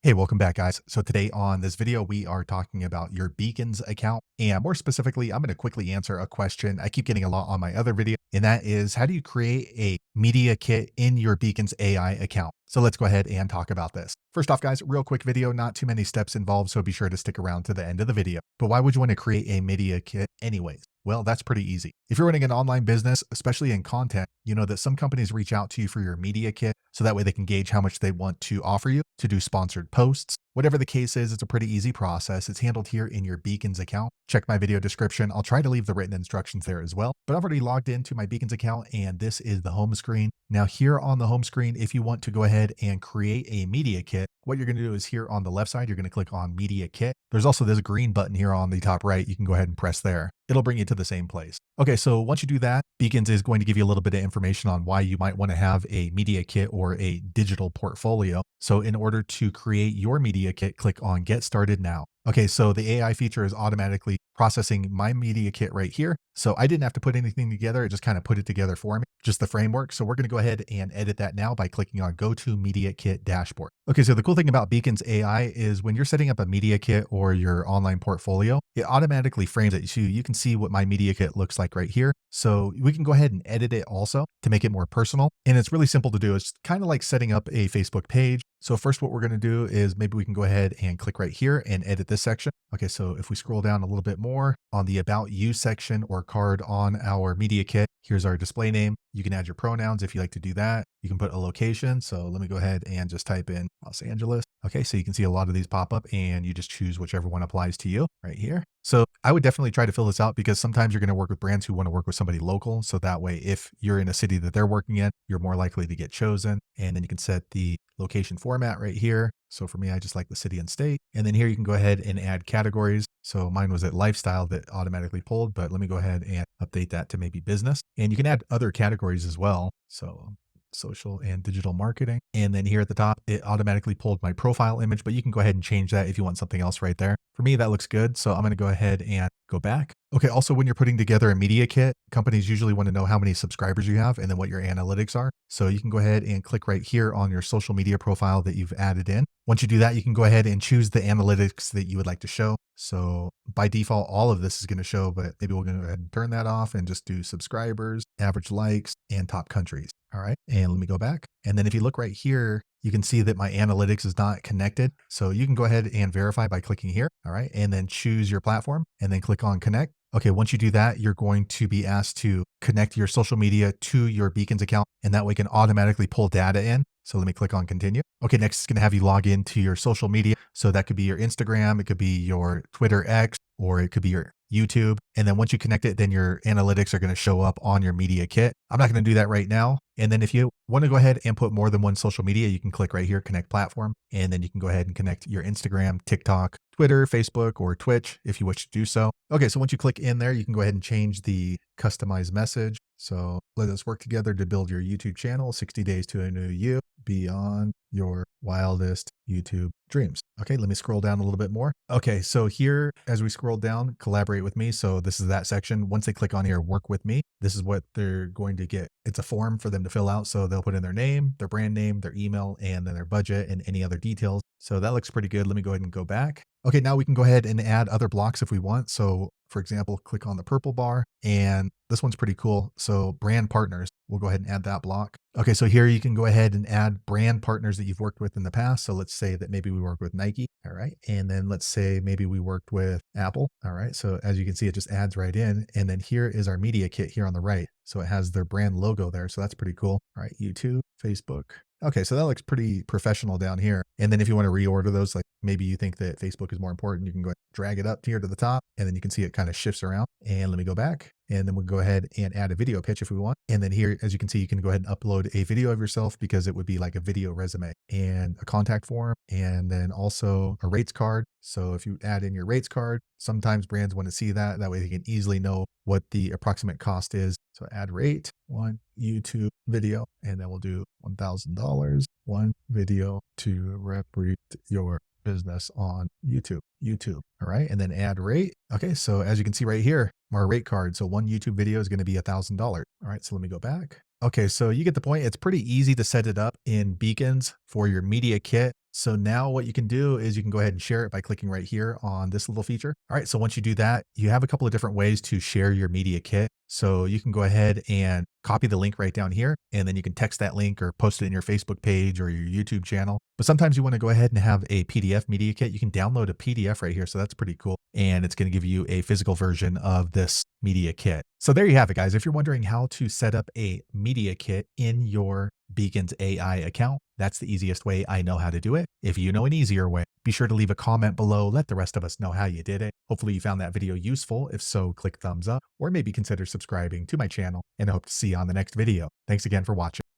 Hey, welcome back, guys. So today on this video, we are talking about your Beacons account. And more specifically, I'm going to quickly answer a question I keep getting a lot on my other video. And that is, how do you create a media kit in your Beacons AI account? So let's go ahead and talk about this. First off, guys, real quick video, not too many steps involved. So be sure to stick around to the end of the video. But why would you want to create a media kit anyways? Well, that's pretty easy. If you're running an online business, especially in content, you know that some companies reach out to you for your media kit so that way they can gauge how much they want to offer you to do sponsored posts. Whatever the case is, it's a pretty easy process. It's handled here in your Beacons account. Check my video description. I'll try to leave the written instructions there as well. But I've already logged into my Beacons account and this is the home screen. Now here on the home screen, if you want to go ahead and create a media kit, what you're going to do is here on the left side, you're going to click on Media Kit. There's also this green button here on the top right. You can go ahead and press there. It'll bring you to the same place. Okay, so once you do that, Beacons is going to give you a little bit of information on why you might want to have a media kit or a digital portfolio. So in order to create your media kit, click on Get Started Now. Okay, so the AI feature is automatically processing my media kit right here. So I didn't have to put anything together. It just kind of put it together for me, just the framework. So we're going to go ahead and edit that now by clicking on Go to Media Kit Dashboard. Okay, so the cool thing about Beacons AI is when you're setting up a media kit or your online portfolio, it automatically frames it. So you can see what my media kit looks like right here. So we can go ahead and edit it also to make it more personal. And it's really simple to do. It's kind of like setting up a Facebook page. So first what we're going to do is maybe we can go ahead and click right here and edit this section. Okay, so if we scroll down a little bit more on the About You section or card on our media kit, here's our display name. You can add your pronouns if you like to do that. You can put a location. So let me go ahead and just type in Los Angeles. Okay, so you can see a lot of these pop up and you just choose whichever one applies to you right here. So I would definitely try to fill this out because sometimes you're going to work with brands who want to work with somebody local. So that way, if you're in a city that they're working in, you're more likely to get chosen. And then you can set the location format right here. So for me, I just like the city and state. And then here you can go ahead and add categories. So mine was at lifestyle that automatically pulled, but let me go ahead and update that to maybe business. And you can add other categories as well. So social and digital marketing. And then here at the top, it automatically pulled my profile image, but you can go ahead and change that if you want something else right there. For me, that looks good. So I'm going to go ahead and go back. Okay. Also, when you're putting together a media kit, companies usually want to know how many subscribers you have and then what your analytics are. So you can go ahead and click right here on your social media profile that you've added in. Once you do that, you can go ahead and choose the analytics that you would like to show. So by default, all of this is going to show, but maybe we're going to go ahead and turn that off and just do subscribers, average likes, and top countries. All right. And let me go back. And then if you look right here, you can see that my analytics is not connected. So you can go ahead and verify by clicking here. All right. And then choose your platform and then click on connect. Okay. Once you do that, you're going to be asked to connect your social media to your Beacons account. And that way it can automatically pull data in. So let me click on continue. Okay. Next it's going to have you log into your social media. So that could be your Instagram. It could be your Twitter X, or it could be your YouTube. And then once you connect it, then your analytics are going to show up on your media kit. I'm not going to do that right now. And then if you want to go ahead and put more than one social media, you can click right here, connect platform. And then you can go ahead and connect your Instagram, TikTok, Twitter, Facebook, or Twitch if you wish to do so. Okay, so once you click in there, you can go ahead and change the customized message. So let us work together to build your YouTube channel, 60 days to a new you, beyond your wildest YouTube dreams. Okay, let me scroll down a little bit more. Okay, so here, as we scroll down, collaborate with me. So this is that section. Once they click on here, work with me, this is what they're going to get. It's a form for them to fill out. So they'll put in their name, their brand name, their email, and then their budget and any other details. So that looks pretty good. Let me go ahead and go back. Okay, now we can go ahead and add other blocks if we want. So for example, click on the purple bar and this one's pretty cool. So brand partners, we'll go ahead and add that block. Okay, so here you can go ahead and add brand partners that you've worked with in the past. So let's say that maybe we work with Nike. All right. And then let's say maybe we worked with Apple. All right. So as you can see, it just adds right in. And then here is our media kit here on the right. So it has their brand logo there. So that's pretty cool. All right. YouTube, Facebook. Okay, so that looks pretty professional down here. And then if you want to reorder those, like maybe you think that Facebook is more important, you can go ahead and drag it up here to the top, and then you can see it kind of shifts around. And let me go back. And then we'll go ahead and add a video pitch if we want. And then here, as you can see, you can go ahead and upload a video of yourself because it would be like a video resume and a contact form, and then also a rates card. So if you add in your rates card, sometimes brands want to see that. That way they can easily know what the approximate cost is. So add rate, one YouTube video, and then we'll do $1,000, one video to represent your business on YouTube. All right. And then add rate. Okay. So as you can see right here, our rate card. So one YouTube video is going to be $1,000. All right. So let me go back. Okay. So you get the point. It's pretty easy to set it up in Beacons for your media kit. So now what you can do is you can go ahead and share it by clicking right here on this little feature. All right, so once you do that, you have a couple of different ways to share your media kit. So you can go ahead and copy the link right down here, and then you can text that link or post it in your Facebook page or your YouTube channel. But sometimes you want to go ahead and have a PDF media kit. You can download a PDF right here. So that's pretty cool. And it's going to give you a physical version of this media kit. So there you have it, guys. If you're wondering how to set up a media kit in your Beacons AI account, that's the easiest way I know how to do it. If you know an easier way, be sure to leave a comment below. Let the rest of us know how you did it. Hopefully you found that video useful. If so, click thumbs up or maybe consider subscribing to my channel, and I hope to see you on the next video. Thanks again for watching.